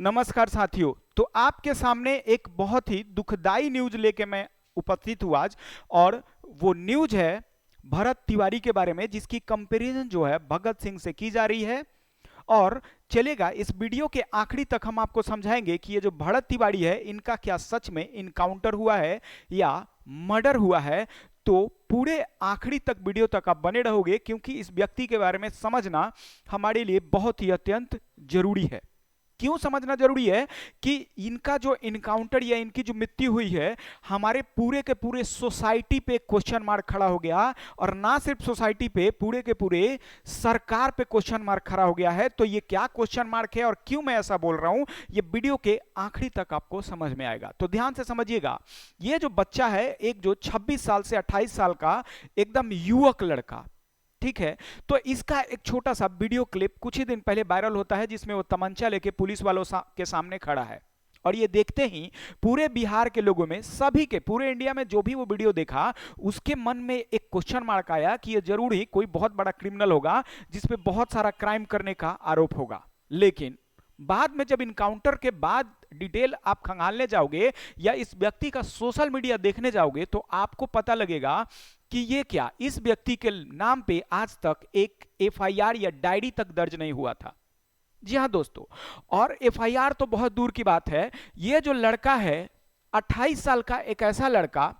नमस्कार साथियों। तो आपके सामने एक बहुत ही दुखदाई न्यूज लेके मैं उपस्थित हुआ आज। और वो न्यूज है भरत तिवारी के बारे में, जिसकी कंपैरिजन जो है भगत सिंह से की जा रही है। और चलेगा, इस वीडियो के आखिरी तक हम आपको समझाएंगे कि ये जो भरत तिवारी है इनका क्या सच में इनकाउंटर हुआ है या मर्डर हुआ है। तो पूरे आखिरी तक वीडियो तक आप बने रहोगे, क्योंकि इस व्यक्ति के बारे में समझना हमारे लिए बहुत ही अत्यंत जरूरी है। क्यों समझना जरूरी है कि इनका जो इनकाउंटर या इनकी जो मृत्यु हुई है, हमारे पूरे के पूरे सोसाइटी पे क्वेश्चन मार्क खड़ा हो गया। और ना सिर्फ सोसाइटी पे, पूरे के पूरे सरकार पे क्वेश्चन मार्क खड़ा हो गया है। तो ये क्या क्वेश्चन मार्क है और क्यों मैं ऐसा बोल रहा हूं, ये वीडियो के आखिरी तक आपको समझ में आएगा। तो ध्यान से समझिएगा। ये जो बच्चा है, एक जो 26 साल से 28 साल का एकदम युवक लड़का, ठीक है। तो इसका एक छोटा सा वीडियो क्लिप कुछ ही दिन पहले वायरल होता है, जिसमें वो तमंचा लेके पुलिस वालों के सामने खड़ा है। और ये देखते ही पूरे बिहार के लोगों में, सभी के, पूरे इंडिया में जो भी वो वीडियो देखा, उसके मन में एक क्वेश्चन मार्क आया कि ये जरूर ही कोई बहुत बड़ा क्रिमिनल होगा जिसपे बहुत सारा क्राइम करने का आरोप होगा। लेकिन बाद में जब इनकाउंटर के बाद डिटेल आप खंगालने जाओगे या इस व्यक्ति का सोशल मीडिया देखने जाओगे, तो आपको पता लगेगा कि ये क्या, इस व्यक्ति के नाम पे आज तक एक एफआईआर या डायरी तक दर्ज नहीं हुआ था। जी हां दोस्तों। और एफआईआर तो बहुत दूर की बात है। ये जो लड़का है, 28 साल का एक ऐसा लड़का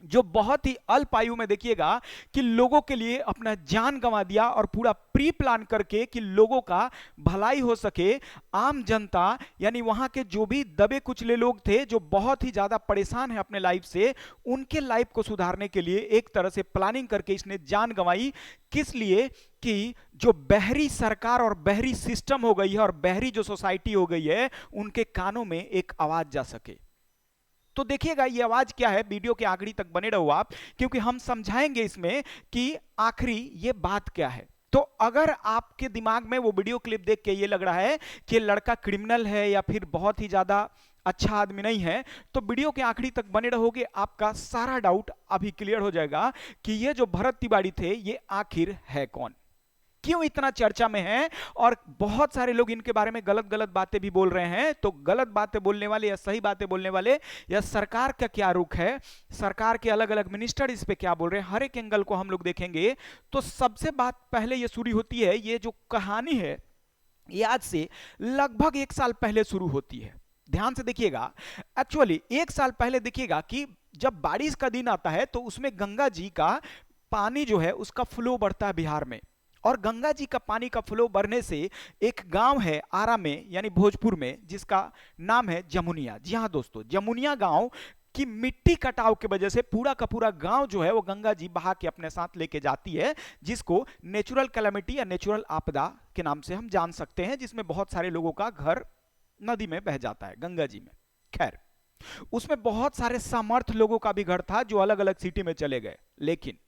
जो बहुत ही अल्प आयु में, देखिएगा, कि लोगों के लिए अपना जान गंवा दिया और पूरा प्री प्लान करके कि लोगों का भलाई हो सके। आम जनता यानी वहां के जो भी दबे कुचले लोग थे, जो बहुत ही ज्यादा परेशान है अपने लाइफ से, उनके लाइफ को सुधारने के लिए एक तरह से प्लानिंग करके इसने जान गंवाई। किस लिए? कि जो बहरी सरकार और बहरी सिस्टम हो गई है और बहरी जो सोसाइटी हो गई है, उनके कानों में एक आवाज जा सके। तो देखिएगा ये आवाज क्या है, वीडियो के आखिरी तक बने रहो आप, क्योंकि हम समझाएंगे इसमें कि आखिरी ये बात क्या है। तो अगर आपके दिमाग में वो वीडियो क्लिप देख के ये लग रहा है कि लड़का क्रिमिनल है या फिर बहुत ही ज्यादा अच्छा आदमी नहीं है, तो वीडियो के आखिरी तक बने रहोगे, आपका सारा डाउट अभी क्लियर हो जाएगा कि ये जो भरत तिवारी थे ये आखिर है कौन, क्यों इतना चर्चा में है। और बहुत सारे लोग इनके बारे में गलत गलत बातें भी बोल रहे हैं। तो गलत बातें बोलने वाले या सही बातें बोलने वाले, या सरकार का क्या रुख है, सरकार के अलग अलग मिनिस्टर इस पे क्या बोल रहे हैं, हर एक एंगल को हम लोग देखेंगे। तो सबसे बात पहले ये शुरू होती है, ये जो कहानी है ये आज से लगभग 1 साल पहले शुरू होती है। ध्यान से देखिएगा। एक्चुअली 1 साल पहले देखिएगा कि जब बारिश का दिन आता है तो उसमें गंगा जी का पानी जो है उसका फ्लो बढ़ता है बिहार में। और गंगा जी का पानी का फ्लो बढ़ने से एक गांव है आरा में, यानी भोजपुर में, जिसका नाम है जमुनिया। जी हाँ दोस्तों, जमुनिया गांव की मिट्टी कटाव की वजह से पूरा का पूरा गांव जो है वो गंगा जी बहा के अपने साथ लेके जाती है, जिसको नेचुरल कैलामिटी या नेचुरल आपदा के नाम से हम जान सकते हैं, जिसमें बहुत सारे लोगों का घर नदी में बह जाता है, गंगा जी में। खैर, उसमें बहुत सारे समर्थ लोगों का भी घर था जो अलग अलग सिटी में चले गए, लेकिन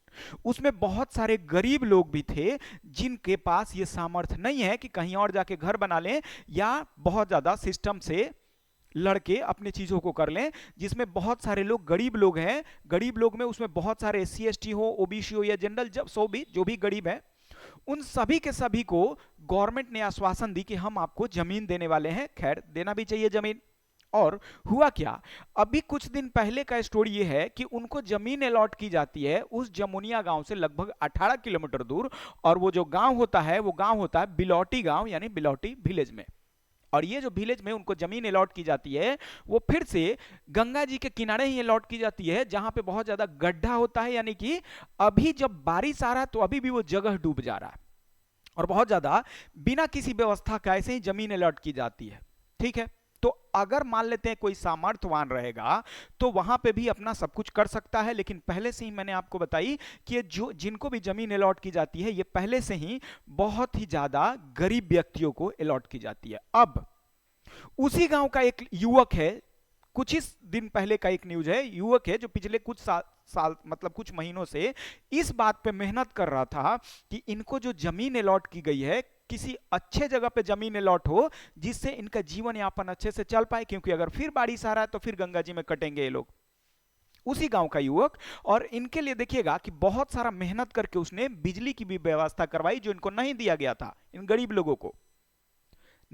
उसमें बहुत सारे गरीब लोग भी थे जिनके पास ये सामर्थ्य नहीं है कि कहीं और जाके घर बना लें या बहुत ज्यादा सिस्टम से लड़के अपनी चीजों को कर लें। जिसमें बहुत सारे लोग गरीब लोग हैं, गरीब लोग में उसमें बहुत सारे एससी एसटी हो, ओबीसी हो या जनरल, जब सो भी जो भी गरीब है, उन सभी के सभी को गवर्नमेंट ने आश्वासन दी कि हम आपको जमीन देने वाले हैं। खैर, देना भी चाहिए जमीन। और हुआ क्या, अभी कुछ दिन पहले का स्टोरी ये है कि उनको जमीन अलॉट की जाती है उस जमुनिया गांव से लगभग 18 किलोमीटर दूर। और वो जो गांव होता है वो गांव होता है बिलौटी गांव, यानी बिलौटी विलेज में। और ये जो विलेज में उनको जमीन अलॉट की जाती है, वो फिर से गंगा जी के किनारे ही अलॉट की जाती है, जहां पे बहुत ज्यादा गड्ढा होता है, यानी कि अभी जब बारिश आ रहा है तो अभी भी वो जगह डूब जा रहा है। और बहुत ज्यादा बिना किसी व्यवस्था का ऐसे ही जमीन अलॉट की जाती है, ठीक है। तो अगर मान लेते हैं कोई सामर्थ्यवान रहेगा तो वहां पे भी अपना सब कुछ कर सकता है। लेकिन पहले से ही मैंने आपको बताई कि जो जिनको भी जमीन अलॉट की जाती है ये पहले से ही बहुत ही ज्यादा गरीब व्यक्तियों को अलॉट की जाती है। अब उसी गांव का एक युवक है, कुछ ही दिन पहले का एक न्यूज है, युवक है जो पिछले कुछ साल मतलब कुछ महीनों से इस बात पे मेहनत कर रहा था कि इनको जो जमीन अलॉट की गई है, किसी अच्छे जगह पे जमीन अलॉट हो जिससे इनका जीवन यापन अच्छे से चल पाए, क्योंकि अगर फिर बारिश आ रहा है तो फिर गंगा जी में कटेंगे ये लोग। उसी गांव का युवक। और इनके लिए देखिएगा कि बहुत सारा मेहनत करके उसने बिजली की भी व्यवस्था करवाई जो इनको नहीं दिया गया था इन गरीब लोगों को।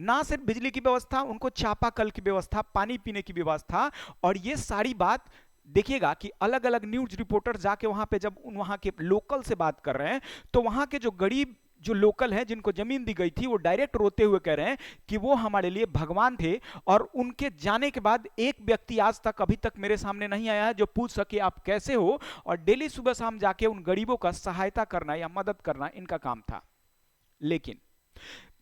ना सिर्फ बिजली की व्यवस्था, उनको चापाकल की व्यवस्था, पानी पीने की व्यवस्था। और ये सारी बात देखिएगा कि अलग अलग न्यूज रिपोर्टर जाके वहां पे जब वहां के लोकल से बात कर रहे हैं, तो वहां के जो गरीब जो लोकल हैं जिनको जमीन दी गई थी, वो डायरेक्ट रोते हुए कह रहे हैं कि वो हमारे लिए भगवान थे, और उनके जाने के बाद एक व्यक्ति आज तक अभी तक मेरे सामने नहीं आया है जो पूछ सके आप कैसे हो। और डेली सुबह शाम जाके उन गरीबों का सहायता करना या मदद करना इनका काम था। लेकिन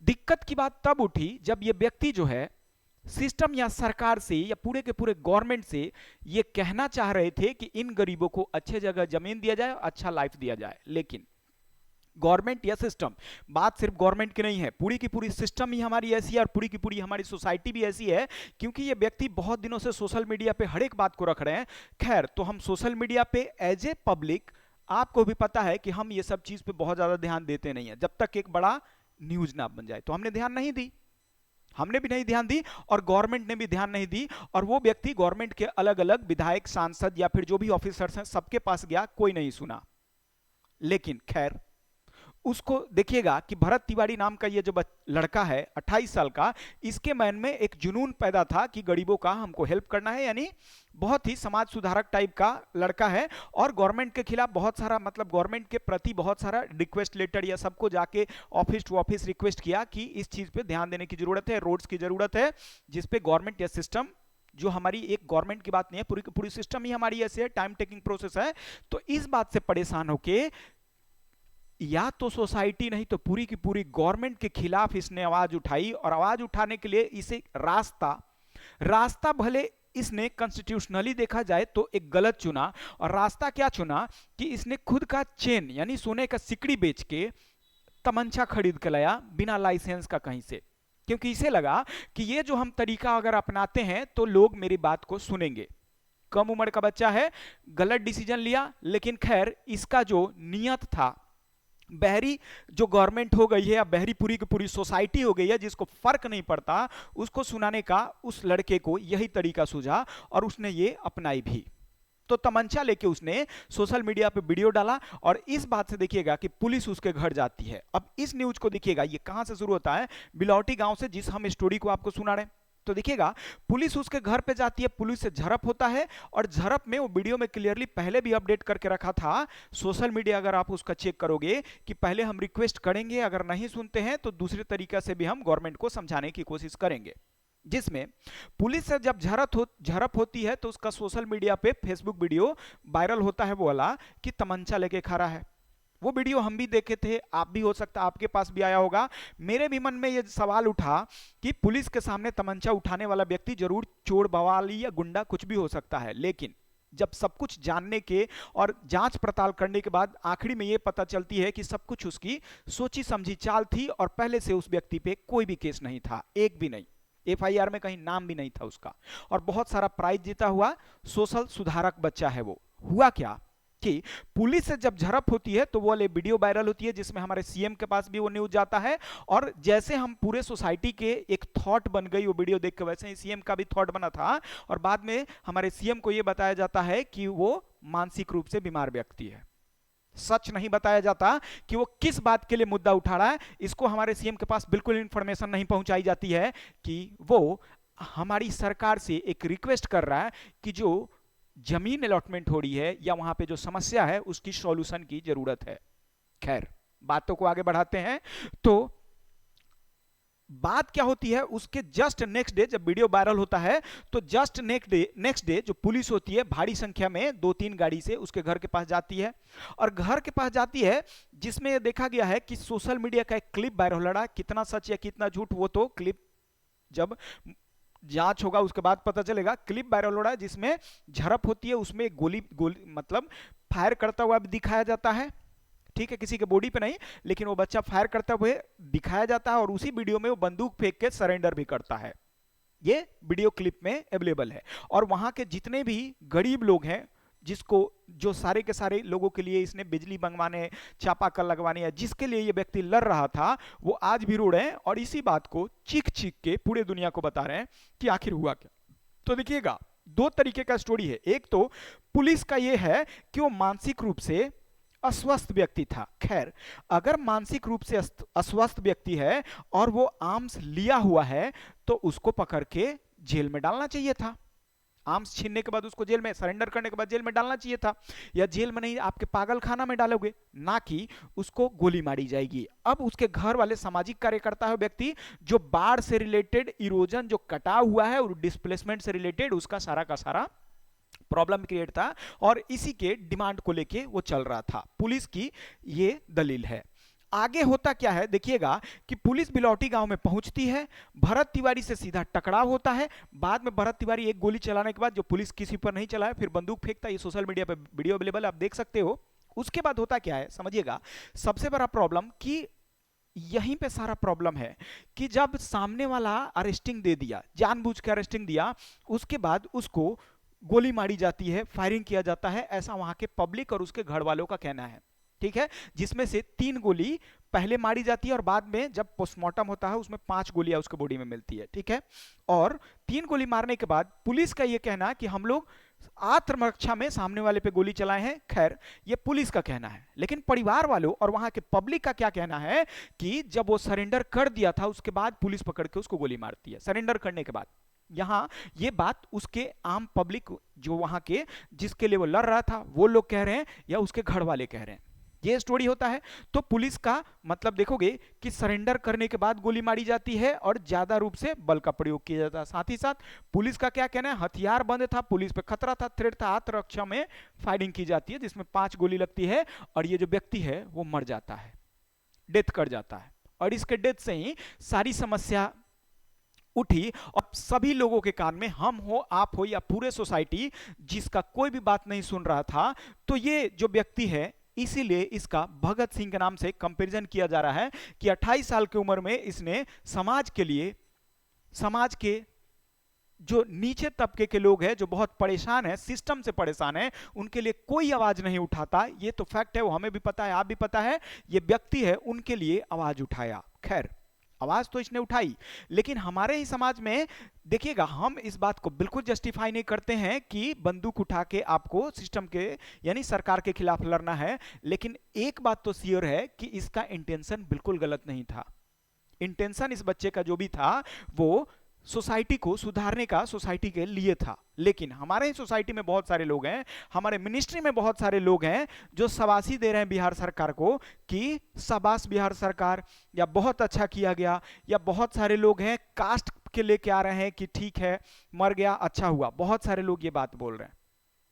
दिक्कत की बात तब उठी जब ये व्यक्ति जो है सिस्टम या सरकार से या पूरे के पूरे गवर्नमेंट से ये कहना चाह रहे थे कि इन गरीबों को अच्छे जगह जमीन दिया जाए, अच्छा लाइफ दिया जाए। लेकिन गवर्नमेंट या सिस्टम, बात सिर्फ गवर्नमेंट की नहीं है, पूरी की पूरी सिस्टम ही हमारी ऐसी है और पूरी की पूरी हमारी सोसाइटी भी ऐसी है, क्योंकि ये व्यक्ति बहुत दिनों से सोशल मीडिया पे हर एक बात को रख रहे हैं। खैर, तो हम सोशल मीडिया पे एज ए पब्लिक, आपको भी पता है कि हम ये सब चीज पे बहुत ज्यादा ध्यान देते नहीं है, जब तक एक बड़ा न्यूज ना बन जाए। तो हमने ध्यान नहीं दी, हमने भी नहीं ध्यान दी और गवर्नमेंट ने भी ध्यान नहीं दी। और वो व्यक्ति गवर्नमेंट के अलग अलग विधायक, सांसद या फिर जो भी ऑफिसर्स हैं सबके पास गया, कोई नहीं सुना। लेकिन खैर, उसको देखिएगा कि भरत तिवारी नाम का ये जो लड़का है 28 साल का, इसके मन में एक जुनून पैदा था कि गरीबों का हमको हेल्प करना है, यानी बहुत ही समाज सुधारक टाइप का लड़का है। और गवर्नमेंट के खिलाफ बहुत सारा, मतलब गवर्नमेंट के प्रति बहुत सारा रिक्वेस्ट लेटर या सबको जाके ऑफिस टू ऑफिस रिक्वेस्ट किया कि इस चीज पे ध्यान देने की जरूरत है, रोड्स की जरूरत है, जिसपे गवर्नमेंट या सिस्टम, जो हमारी एक गवर्नमेंट की बात नहीं है, पूरी पूरी सिस्टम ही हमारी ऐसे है, टाइम टेकिंग प्रोसेस है। तो इस बात से परेशान होके या तो सोसाइटी नहीं तो पूरी की पूरी गवर्नमेंट के खिलाफ इसने आवाज उठाई। और आवाज उठाने के लिए इसे रास्ता भले इसने कॉन्स्टिट्यूशनली देखा जाए तो एक गलत चुना। और रास्ता क्या चुना कि इसने खुद का चेन यानी सोने का सिकड़ी बेच के तमंचा खरीद के लाया बिना लाइसेंस का कहीं से, क्योंकि इसे लगा कि ये जो हम तरीका अगर अपनाते हैं तो लोग मेरी बात को सुनेंगे। कम उम्र का बच्चा है, गलत डिसीजन लिया, लेकिन खैर इसका जो नियत था, बहरी जो गवर्नमेंट हो गई है या बहरी पूरी की पूरी सोसाइटी हो गई है जिसको फर्क नहीं पड़ता, उसको सुनाने का उस लड़के को यही तरीका सूझा और उसने ये अपनाई भी। तो तमंचा लेके उसने सोशल मीडिया पे वीडियो डाला और इस बात से देखिएगा कि पुलिस उसके घर जाती है। अब इस न्यूज को देखिएगा, ये कहां से शुरू होता है, बिलौटी गांव से, जिस हम स्टोरी को आपको सुना रहे हैं। तो देखिएगा पुलिस उसके घर पे जाती है, पुलिस से झड़प होता है और झड़प में वो वीडियो में क्लियरली पहले भी अपडेट करके रखा था सोशल मीडिया, अगर आप उसका चेक करोगे कि पहले हम रिक्वेस्ट करेंगे, अगर नहीं सुनते हैं तो दूसरे तरीका से भी हम गवर्नमेंट को समझाने की कोशिश करेंगे। जिसमें पुलिस से जब झड़प होती है तो उसका सोशल मीडिया पे फेसबुक वीडियो वायरल होता है, वो वाला कि तमंचा लेके खड़ा है। वो वीडियो हम भी देखे थे, आप भी हो सकता है आपके पास भी आया होगा। मेरे भी मन में ये सवाल उठा कि पुलिस के सामने तमंचा उठाने वाला व्यक्ति जरूर चोर बवाली या गुंडा कुछ भी हो सकता है, लेकिन जब सब कुछ जानने के और जांच पड़ताल करने के बाद आखिरी में ये पता चलती है कि सब कुछ उसकी सोची समझी चाल थी और पहले से उस व्यक्ति पे कोई भी केस नहीं था, एक भी नहीं, एफआईआर में कहीं नाम भी नहीं था उसका, और बहुत सारा प्राइज जीता हुआ सोशल सुधारक बच्चा है वो। हुआ क्या कि पुलिस से जब झड़प होती है तो वो वाले वीडियो वायरल होती है जिसमें हमारे सीएम के पास भी वो न्यूज जाता है, और जैसे हम पूरे सोसाइटी के एक थॉट बन गई वो वीडियो देख के, वैसे ही सीएम का भी थॉट बना था। और बाद में हमारे सीएम को ये बताया जाता है कि वो मानसिक रूप से बीमार व्यक्ति है। सच नहीं बताया जाता कि वो किस बात के लिए मुद्दा उठा रहा है, इसको हमारे सीएम के पास बिल्कुल इंफॉर्मेशन नहीं पहुंचाई जाती है कि वो हमारी सरकार से एक रिक्वेस्ट कर रहा है कि जो जमीन अलॉटमेंट हो रही है या वहां पे जो समस्या है उसकी सॉल्यूशन की जरूरत है। खैर, बातों को आगे बढ़ाते हैं। तो बात क्या होती है, उसके जस्ट नेक्स्ट डे जब वीडियो वायरल होता है तो जस्ट नेक्स्ट डे जो पुलिस होती है भारी संख्या में 2-3 गाड़ी से उसके घर के पास जाती है, और घर के पास जाती है जिसमें यह देखा गया है कि सोशल मीडिया का एक क्लिप वायरल हो रहा है। कितना सच या कितना झूठ वो तो क्लिप जब जांच होगा उसके बाद पता चलेगा। क्लिप वायरल हो रहा है जिसमें झड़प होती है, उसमें गोली मतलब फायर करता हुआ भी दिखाया जाता है, ठीक है, किसी के बॉडी पे नहीं, लेकिन वो बच्चा फायर करते हुए दिखाया जाता है और उसी वीडियो में वो बंदूक फेंक के सरेंडर भी करता है। ये वीडियो क्लिप में अवेलेबल है। और वहां के जितने भी गरीब लोग हैं, जिसको जो सारे के सारे लोगों के लिए इसने बिजली मंगवाने, चापाकल लगवाने या जिसके लिए ये व्यक्ति लड़ रहा था, वो आज भी रो रहे हैं और इसी बात को चीख चीख के पूरे दुनिया को बता रहे हैं कि आखिर हुआ क्या। तो देखिएगा, दो तरीके का स्टोरी है। एक तो पुलिस का ये है कि वो मानसिक रूप से अस्वस्थ व्यक्ति था। खैर, अगर मानसिक रूप से अस्वस्थ व्यक्ति है और वो आर्म्स लिया हुआ है तो उसको पकड़ के जेल में डालना चाहिए था। आर्म्स छीनने के बाद उसको जेल में, सरेंडर करने के बाद जेल में डालना चाहिए था, या जेल में नहीं आपके पागल खाना में डालोगे, ना कि उसको गोली मारी जाएगी। अब उसके घर वाले सामाजिक कार्यकर्ता है व्यक्ति जो बाढ़ से रिलेटेड, इरोजन जो कटा हुआ है और डिस्प्लेसमेंट से रिलेटेड उसका सारा का सारा प्रॉब्लम क्रिएट था और इसी के डिमांड को लेके वो चल रहा था। पुलिस की ये दलील है। आगे होता क्या है देखिएगा कि पुलिस बिलौटी गांव में पहुंचती है, भरत तिवारी से सीधा टकराव होता है। बाद में भरत तिवारी एक गोली चलाने के बाद, जो पुलिस किसी पर नहीं चलाया, फिर बंदूक फेंकता है। ये सोशल मीडिया पे वीडियो अवेलेबल आप देख सकते हो। उसके बाद होता क्या है समझिएगा, सबसे बड़ा प्रॉब्लम कि यहीं पे सारा प्रॉब्लम है कि जब सामने वाला अरेस्टिंग दे दिया, जानबूझ के अरेस्टिंग दिया, उसके बाद उसको गोली मारी जाती है, फायरिंग किया जाता है, ऐसा वहां के पब्लिक और उसके घर वालों का कहना है। ठीक है, जिसमें से 3 गोली पहले मारी जाती है और बाद में जब पोस्टमार्टम होता है उसमें 5 गोलियां उसके बॉडी में मिलती है। ठीक है, और 3 गोली मारने के बाद पुलिस का यह कहना कि हम लोग आत्मरक्षा में सामने वाले पे गोली चलाए हैं। खैर, ये पुलिस का कहना है, लेकिन परिवार वालों और वहां के पब्लिक का क्या कहना है कि जब वो सरेंडर कर दिया था उसके बाद पुलिस पकड़ के उसको गोली मारती है, सरेंडर करने के बाद। यहां ये बात उसके आम पब्लिक जो वहां के जिसके लिए वो लड़ रहा था वो लोग कह रहे हैं या उसके घर वाले कह रहे हैं, ये स्टोरी होता है। तो पुलिस का मतलब देखोगे कि सरेंडर करने के बाद गोली मारी जाती है और ज्यादा रूप से बल का प्रयोग किया जाता है। साथ ही साथ पुलिस का क्या कहना है, हथियार बंद था, पुलिस पे खतरा था, थ्रेट था, आत्मरक्षा में फायरिंग की जाती है जिसमें 5 गोली लगती है और ये जो व्यक्ति है वो मर जाता है, डेथ कर जाता है। और इसके डेथ से ही सारी समस्या उठी और सभी लोगों के कान में, हम हो, आप हो या पूरे सोसाइटी जिसका कोई भी बात नहीं सुन रहा था, तो ये जो व्यक्ति है, इसीलिए इसका भगत सिंह के नाम से कंपैरिजन किया जा रहा है कि 28 साल की उम्र में इसने समाज के लिए, समाज के जो नीचे तबके के लोग हैं जो बहुत परेशान हैं, सिस्टम से परेशान हैं, उनके लिए कोई आवाज नहीं उठाता। ये तो फैक्ट है, वो हमें भी पता है, आप भी पता है। ये व्यक्ति है, उनके लिए आवाज उठाया। खैर, आवाज तो इसने उठाई, लेकिन हमारे ही समाज में देखिएगा, हम इस बात को बिल्कुल जस्टिफाई नहीं करते हैं कि बंदूक उठा के आपको सिस्टम के यानी सरकार के खिलाफ लड़ना है। लेकिन एक बात तो श्योर है कि इसका इंटेंशन बिल्कुल गलत नहीं था। इंटेंशन इस बच्चे का जो भी था वो सोसाइटी को सुधारने का, सोसाइटी के लिए था। लेकिन हमारे ही सोसाइटी में बहुत सारे लोग हैं, हमारे मिनिस्ट्री में बहुत सारे लोग हैं जो शाबाशी दे रहे हैं बिहार सरकार को कि शाबाश बिहार सरकार, या बहुत अच्छा किया गया, या बहुत सारे लोग हैं कास्ट के लेके आ रहे हैं कि ठीक है मर गया अच्छा हुआ। बहुत सारे लोग ये बात बोल रहे हैं,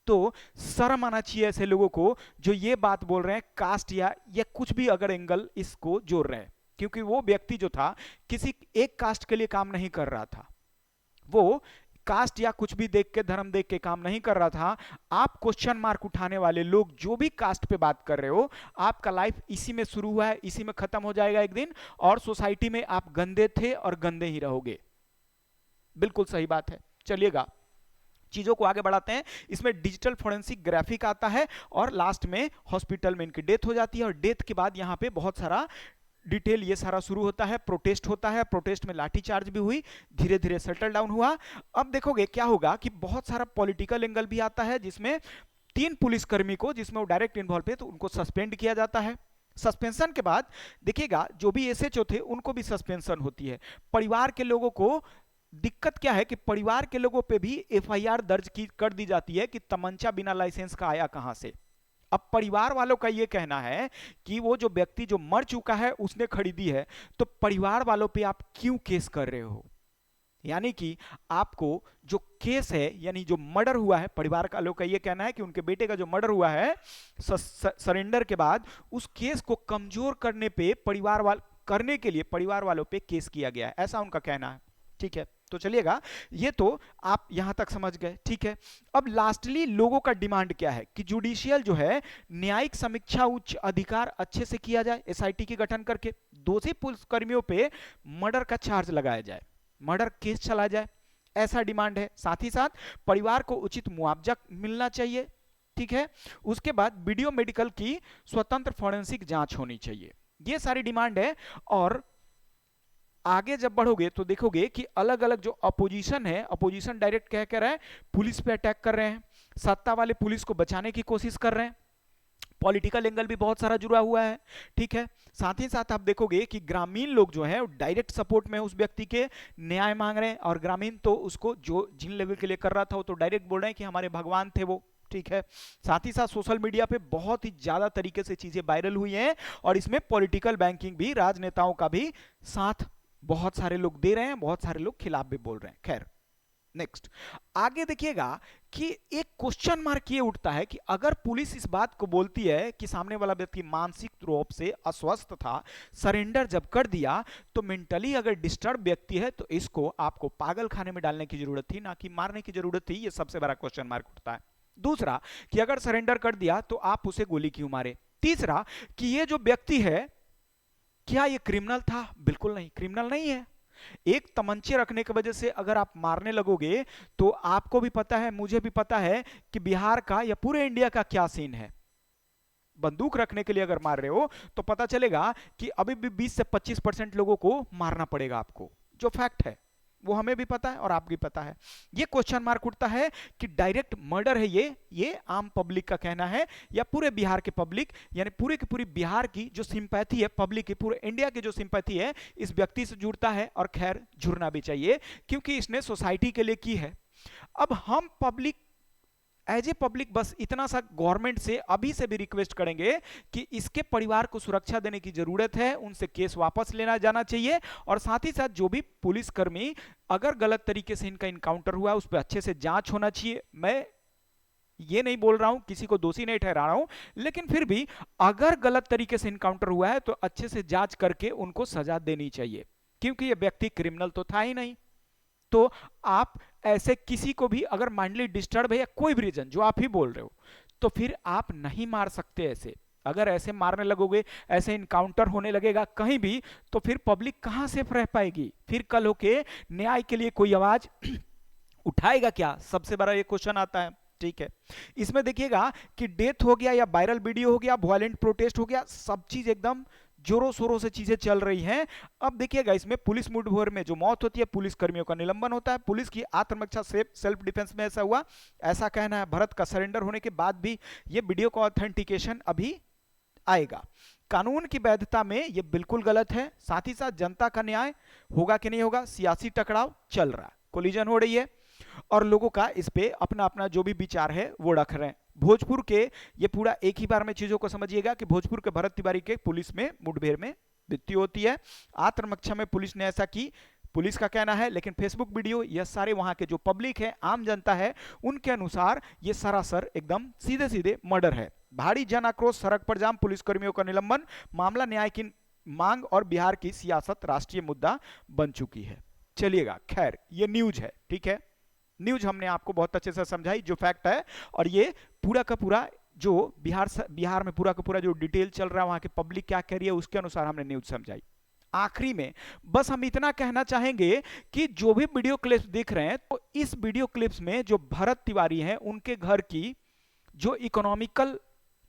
तो शर्म आना चाहिए ऐसे लोगों को जो ये बात बोल रहे हैं कास्ट या कुछ भी अगर एंगल इसको जोड़ रहे हैं। क्योंकि वो व्यक्ति जो था किसी एक कास्ट के लिए काम नहीं कर रहा था, वो कास्ट या कुछ भी देख के, धर्म देख के काम नहीं कर रहा था। आप क्वेश्चन मार्क उठाने वाले लोग जो भी कास्ट पे बात कर रहे हो, आपका लाइफ इसी में शुरू हुआ है, इसी में खत्म हो जाएगा एक दिन, और सोसाइटी में आप गंदे थे और गंदे ही रहोगे। बिल्कुल सही बात है। चलिएगा चीजों को आगे बढ़ाते हैं। इसमें डिजिटल फोरेंसिक ग्राफिक आता है और लास्ट में हॉस्पिटल में इनकी डेथ हो जाती है, और डेथ के बाद यहां पे बहुत सारा डिटेल ये सारा शुरू होता है। प्रोटेस्ट होता है, प्रोटेस्ट में लाठीचार्ज भी हुई, धीरे धीरे सेटल डाउन हुआ। अब देखोगे क्या होगा कि बहुत सारा पॉलिटिकल एंगल भी आता है, जिसमें 3 पुलिसकर्मी को, जिसमें वो डायरेक्ट इन्वॉल्व थे, तो उनको सस्पेंड किया जाता है। सस्पेंशन के बाद देखिएगा जो भी एसएचओ थे उनको भी सस्पेंशन होती है। परिवार के लोगों को दिक्कत क्या है कि परिवार के लोगों पे भी एफआईआर दर्ज कर दी जाती है कि तमंचा बिना लाइसेंस का आया कहां से। अब परिवार वालों का यह कहना है कि वो जो व्यक्ति जो मर चुका है उसने खरीदी है, तो परिवार वालों पे आप क्यों केस कर रहे हो। यानी कि आपको जो केस है, यानी जो मर्डर हुआ है, परिवार का लोग का यह कहना है कि उनके बेटे का जो मर्डर हुआ है सरेंडर के बाद, उस केस को कमजोर करने पे करने के लिए परिवार वालों पे केस किया गया है, ऐसा उनका कहना है। ठीक है, तो चलिएगा, ये तो आप यहां तक समझ गए। ठीक है, अब लास्टली लोगों का डिमांड क्या है कि जुडिशियल जो है न्यायिक समीक्षा उच्च अधिकार अच्छे से किया जाए, एसआईटी की गठन करके दोषी पुलिसकर्मियों पे मर्डर का चार्ज लगाया जाए, मर्डर केस चला जाए, ऐसा डिमांड है। साथ ही साथ परिवार को उचित मुआवजा मिलना चाहिए। ठीक है, उसके बाद वीडियो मेडिकल की स्वतंत्र फोरेंसिक जांच होनी चाहिए, ये सारी डिमांड है। और आगे जब बढ़ोगे तो देखोगे कि अलग अलग जो अपोजिशन है, अपोजिशन डायरेक्ट कह कर रहे हैं पुलिस पे अटैक कर रहे हैं, सत्ता वाले पुलिस को बचाने की कोशिश कर रहे हैं, पॉलिटिकल एंगल भी बहुत सारा जुड़ा हुआ है, ठीक है। साथ ही साथ आप देखोगे कि ग्रामीण लोग जो है डायरेक्ट सपोर्ट में उस व्यक्ति के न्याय मांग रहे हैं, और ग्रामीण तो उसको जो जिन लेवल के लिए कर रहा था वो तो डायरेक्ट बोल रहे हैं कि हमारे भगवान थे वो, ठीक है। साथ ही साथ सोशल मीडिया पे बहुत ही ज्यादा तरीके से चीजें वायरल हुई हैं, और इसमें पॉलिटिकल बैंकिंग भी, राजनेताओं का भी साथ बहुत सारे लोग दे रहे हैं, बहुत सारे लोग खिलाफ भी बोल रहे हैं। खैर, नेक्स्ट आगे देखिएगा कि एक क्वेश्चन मार्क ये उठता है कि अगर पुलिस इस बात को बोलती है कि सामने वाला व्यक्ति मानसिक रूप से अस्वस्थ था, सरेंडर जब कर दिया, तो मेंटली अगर डिस्टर्ब व्यक्ति है तो इसको आपको पागल खाने में डालने की जरूरत थी, ना कि मारने की जरूरत थी। ये सबसे बड़ा क्वेश्चन मार्क उठता है। दूसरा कि अगर सरेंडर कर दिया तो आप उसे गोली क्यों मारे। तीसरा कि ये जो व्यक्ति है क्या ये क्रिमिनल था? बिल्कुल नहीं, क्रिमिनल नहीं है। एक तमंचे रखने की वजह से अगर आप मारने लगोगे तो आपको भी पता है, मुझे भी पता है कि बिहार का या पूरे इंडिया का क्या सीन है। बंदूक रखने के लिए अगर मार रहे हो तो पता चलेगा कि अभी भी 20 से 25% लोगों को मारना पड़ेगा आपको, जो फैक्ट है वो हमें भी पता है और आपको भी पता है। ये क्वेश्चन मार्क उठता है कि डायरेक्ट मर्डर है ये आम पब्लिक का कहना है या पूरे बिहार के पब्लिक, यानी पूरे की पूरी बिहार की जो सिंपैथी है पब्लिक की, पूरे इंडिया की जो सिंपैथी है इस व्यक्ति से जुड़ता है। और खैर जुड़ना भी चाहिए क्योंकि इसने सोसाइटी के लिए की है। अब हम पब्लिक, एज ए पब्लिक, बस इतना सा गवर्नमेंट से अभी से भी रिक्वेस्ट करेंगे कि इसके परिवार को सुरक्षा देने की जरूरत है, उनसे केस वापस लेना जाना चाहिए, और साथ ही साथ जो भी पुलिसकर्मी अगर गलत तरीके से इनका इनकाउंटर हुआ उस पर अच्छे से जांच होना चाहिए। मैं ये नहीं बोल रहा हूं, किसी को दोषी नहीं ठहरा रहा हूं, लेकिन फिर भी अगर गलत तरीके से इनकाउंटर हुआ है तो अच्छे से जांच करके उनको सजा देनी चाहिए, क्योंकि ये व्यक्ति क्रिमिनल तो था ही नहीं। तो आप ऐसे किसी को भी अगर माइंडली डिस्टर्ब है या कोई भी रीजन जो आप ही बोल रहे हो, तो फिर आप नहीं मार सकते ऐसे। अगर ऐसे मारने लगोगे, ऐसे इनकाउंटर होने लगेगा कहीं भी, तो फिर पब्लिक कहां सेफ रह पाएगी? फिर कल होके न्याय के लिए कोई आवाज उठाएगा क्या? सबसे बड़ा ये क्वेश्चन आता है, ठीक है। इसमें देखिएगा कि डेथ हो गया या वायरल वीडियो हो गया, वायलेंट प्रोटेस्ट हो गया, सब चीज एकदम जोरों शोरों से चीजें चल रही हैं। अब देखिएगा इसमें पुलिस मुठभेड़ में जो मौत होती है, पुलिस कर्मियों का निलंबन होता है, पुलिस की आत्मरक्षा सेल्फ डिफेंस में ऐसा हुआ, ऐसा कहना है भरत का। सरेंडर होने के बाद भी ये वीडियो का ऑथेंटिकेशन अभी आएगा। कानून की वैधता में ये बिल्कुल गलत है। साथ ही साथ जनता का न्याय होगा कि नहीं होगा, सियासी टकराव चल रहा है, कोलिजन हो रही है, और लोगों का इस पे अपना अपना जो भी विचार है वो रख रहे हैं। भोजपुर के, ये पूरा एक ही बार में चीजों को समझिएगा कि भोजपुर के भरत तिवारी के पुलिस में मुठभेड़ में मृत्यु होती है। आत्मरक्षा में पुलिस ने ऐसा की, पुलिस का कहना है, लेकिन फेसबुक वीडियो, यह सारे वहां के जो पब्लिक है, आम जनता है, उनके अनुसार ये सरासर एकदम सीधे सीधे मर्डर है। भारी जन आक्रोश, सड़क पर जाम, पुलिसकर्मियों का निलंबन, मामला न्याय की मांग और बिहार की सियासत राष्ट्रीय मुद्दा बन चुकी है। चलिएगा, खैर ये न्यूज है, ठीक है, न्यूज हमने आपको बहुत अच्छे से समझाई जो फैक्ट है, और ये पूरा का पूरा जो बिहार में पूरा का पूरा जो डिटेल चल रहा है, वहां के पब्लिक क्या कह रही है, उसके अनुसार हमने न्यूज समझाई। आखिरी में बस हम इतना कहना चाहेंगे कि जो भी वीडियो क्लिप्स देख रहे हैं, तो इस वीडियो क्लिप्स में जो भरत तिवारी हैं उनके घर की जो इकोनॉमिकल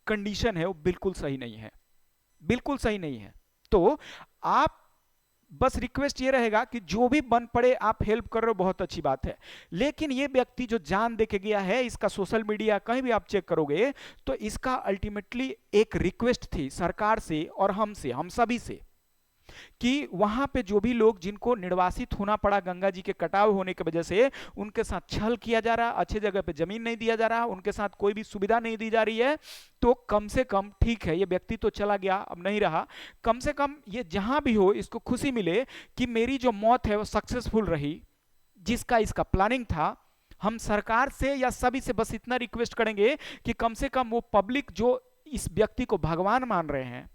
कंडीशन है वो बिल्कुल सही नहीं है, बिल्कुल सही नहीं है। तो आप बस रिक्वेस्ट ये रहेगा कि जो भी बन पड़े आप हेल्प कर रहे हो, बहुत अच्छी बात है, लेकिन ये व्यक्ति जो जान दे के गया है, इसका सोशल मीडिया कहीं भी आप चेक करोगे तो इसका अल्टीमेटली एक रिक्वेस्ट थी सरकार से और हमसे, हम सभी से, कि वहां पे जो भी लोग जिनको निर्वासित होना पड़ा गंगा जी के कटाव होने की वजह से, उनके साथ छल किया जा रहा, अच्छे जगह पे जमीन नहीं दिया जा रहा, उनके साथ कोई भी सुविधा नहीं दी जा रही है, तो कम से कम, ठीक है ये व्यक्ति तो चला गया, अब नहीं रहा, कम से कम ये जहां भी हो इसको खुशी मिले कि मेरी जो मौत है वो सक्सेसफुल रही, जिसका इसका प्लानिंग था। हम सरकार से या सभी से बस इतना रिक्वेस्ट करेंगे कि कम से कम वो पब्लिक जो इस व्यक्ति को भगवान मान रहे हैं,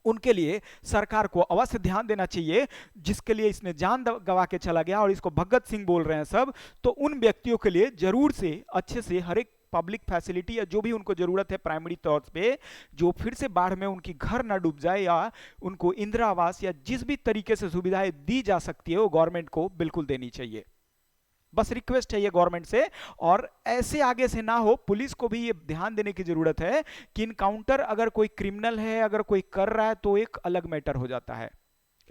उनके लिए सरकार को अवश्य ध्यान देना चाहिए, जिसके लिए इसने जान गंवा के चला गया और इसको भगत सिंह बोल रहे हैं सब, तो उन व्यक्तियों के लिए जरूर से अच्छे से हर एक पब्लिक फैसिलिटी या जो भी उनको जरूरत है प्राइमरी तौर पे, जो फिर से बाढ़ में उनकी घर ना डूब जाए, या उनको इंदिरा आवास या जिस भी तरीके से सुविधाएं दी जा सकती है वो गवर्नमेंट को बिल्कुल देनी चाहिए। बस रिक्वेस्ट है ये गवर्नमेंट से, और ऐसे आगे से ना हो। पुलिस को भी ये ध्यान देने की जरूरत है कि इनकाउंटर अगर कोई क्रिमिनल है, अगर कोई कर रहा है तो एक अलग मैटर हो जाता है,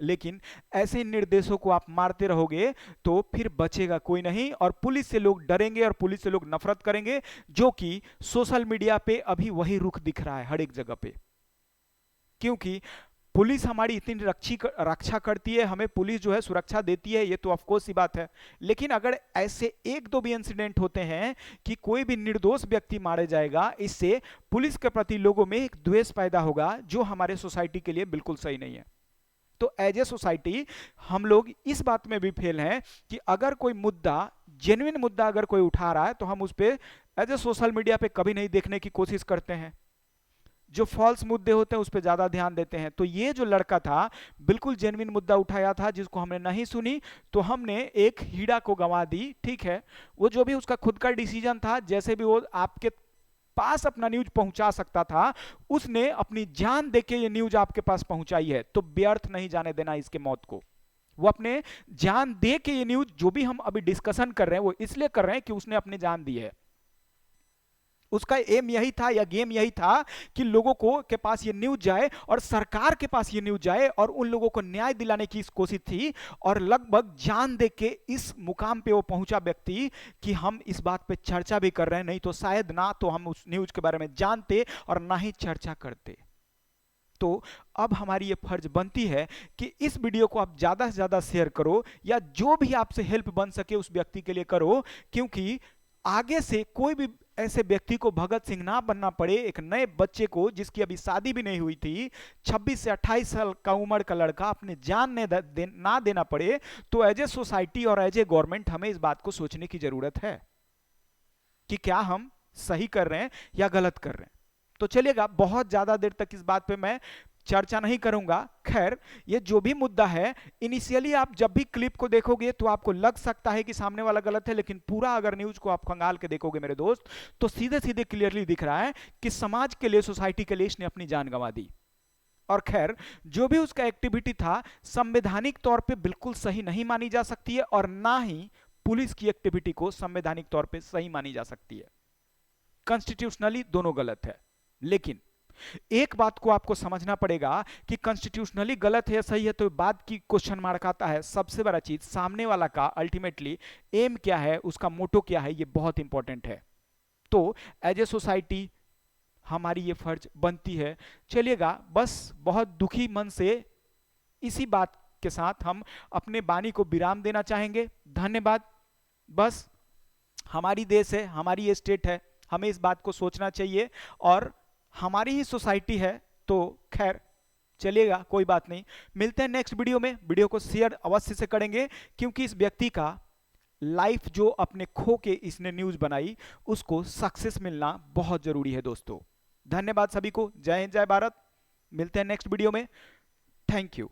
लेकिन ऐसे निर्देशों को आप मारते रहोगे तो फिर बचेगा कोई नहीं, और पुलिस से लोग डरेंगे और पुलिस से लोग नफरत करेंगे, जो कि सोशल मीडिया पे अभी वही रुख दिख रहा है हर एक जगह पे। क्योंकि पुलिस हमारी इतनी रक्षा करती है, हमें पुलिस जो है सुरक्षा देती है, ये तो ऑफकोर्स सी बात है। लेकिन अगर ऐसे एक दो भी इंसिडेंट होते हैं कि कोई भी निर्दोष व्यक्ति मारे जाएगा, इससे पुलिस के प्रति लोगों में एक द्वेष पैदा होगा, जो हमारे सोसाइटी के लिए बिल्कुल सही नहीं है। तो एज ए सोसाइटी हम लोग इस बात में भी फेल हैं कि अगर कोई मुद्दा, जेन्युइन मुद्दा अगर कोई उठा रहा है, तो हम उस पर एज ए सोशल मीडिया पे कभी नहीं देखने की कोशिश करते हैं। जो फॉल्स मुद्दे होते हैं उस पर ज्यादा ध्यान देते हैं। तो ये जो लड़का था, बिल्कुल जेन्युइन मुद्दा उठाया था, जिसको हमने नहीं सुनी, तो हमने एक हीरा को गंवा दी। ठीक है, वो जो भी उसका खुद का डिसीजन था, जैसे भी वो आपके पास अपना न्यूज पहुंचा सकता था, उसने अपनी जान देके ये न्यूज आपके पास पहुंचाई है। तो व्यर्थ नहीं जाने देना इसके मौत को। वो अपने जान दे के ये न्यूज, जो भी हम अभी डिस्कशन कर रहे हैं, वो इसलिए कर रहे हैं कि उसने अपनी जान दी है। उसका एम यही था या गेम यही था कि लोगों को के पास ये न्यूज जाए और सरकार के पास ये न्यूज जाए और उन लोगों को न्याय दिलाने की इस कोशिश थी। और लगभग जान दे के इस मुकाम पे वो पहुंचा व्यक्ति कि हम इस बात पे चर्चा भी कर रहे हैं, नहीं तो शायद ना तो हम उस न्यूज के बारे में जानते और ना ही चर्चा करते। तो अब हमारी ये फर्ज बनती है कि इस वीडियो को आप ज्यादा से ज्यादा शेयर करो, या जो भी आपसे हेल्प बन सके उस व्यक्ति के लिए करो, क्योंकि आगे से कोई भी ऐसे व्यक्ति को भगत सिंह ना बनना पड़े। एक नए बच्चे को, जिसकी अभी शादी भी नहीं हुई थी, 26 से 28 साल का उम्र का लड़का अपने जान ना देना पड़े। तो एज ए सोसाइटी और एज ए गवर्नमेंट हमें इस बात को सोचने की जरूरत है कि क्या हम सही कर रहे हैं या गलत कर रहे हैं। तो चलिएगा, बहुत ज्यादा देर तक इस बात पे मैं चर्चा नहीं करूंगा। खैर, ये जो भी मुद्दा है, इनिशियली आप जब भी क्लिप को देखोगे तो आपको लग सकता है कि सामने वाला गलत है, लेकिन पूरा अगर न्यूज को आप खंगाल के देखोगे मेरे दोस्त, तो सीधे सीधे क्लियरली दिख रहा है कि समाज के लिए, सोसाइटी के लिए इसने अपनी जान गंवा दी। और खैर, जो भी उसका एक्टिविटी था, संवैधानिक तौर पे बिल्कुल सही नहीं मानी जा सकती है, और ना ही पुलिस की एक्टिविटी को संवैधानिक तौर पे सही मानी जा सकती है। कॉन्स्टिट्यूशनली दोनों गलत है। लेकिन एक बात को आपको समझना पड़ेगा कि कॉन्स्टिट्यूशनली गलत है या सही है, तो बात की क्वेश्चन मार्क आता है। सबसे बड़ा चीज, सामने वाला का अल्टीमेटली एम क्या है, उसका मोटो क्या है, ये बहुत इंपॉर्टेंट है। तो एज ए सोसाइटी हमारी ये फर्ज बनती है। चलिएगा, बस बहुत दुखी मन से इसी बात के साथ हम अपने वाणी को विराम देना चाहेंगे। धन्यवाद। बस हमारी देश है, हमारी ये स्टेट है, हमें इस बात को सोचना चाहिए, और हमारी ही सोसाइटी है। तो खैर चलिएगा, कोई बात नहीं। मिलते हैं नेक्स्ट वीडियो में। वीडियो को शेयर अवश्य से करेंगे, क्योंकि इस व्यक्ति का लाइफ जो अपने खो के इसने न्यूज बनाई, उसको सक्सेस मिलना बहुत जरूरी है दोस्तों। धन्यवाद सभी को। जय हिंद, जय भारत। मिलते हैं नेक्स्ट वीडियो में। Thank you.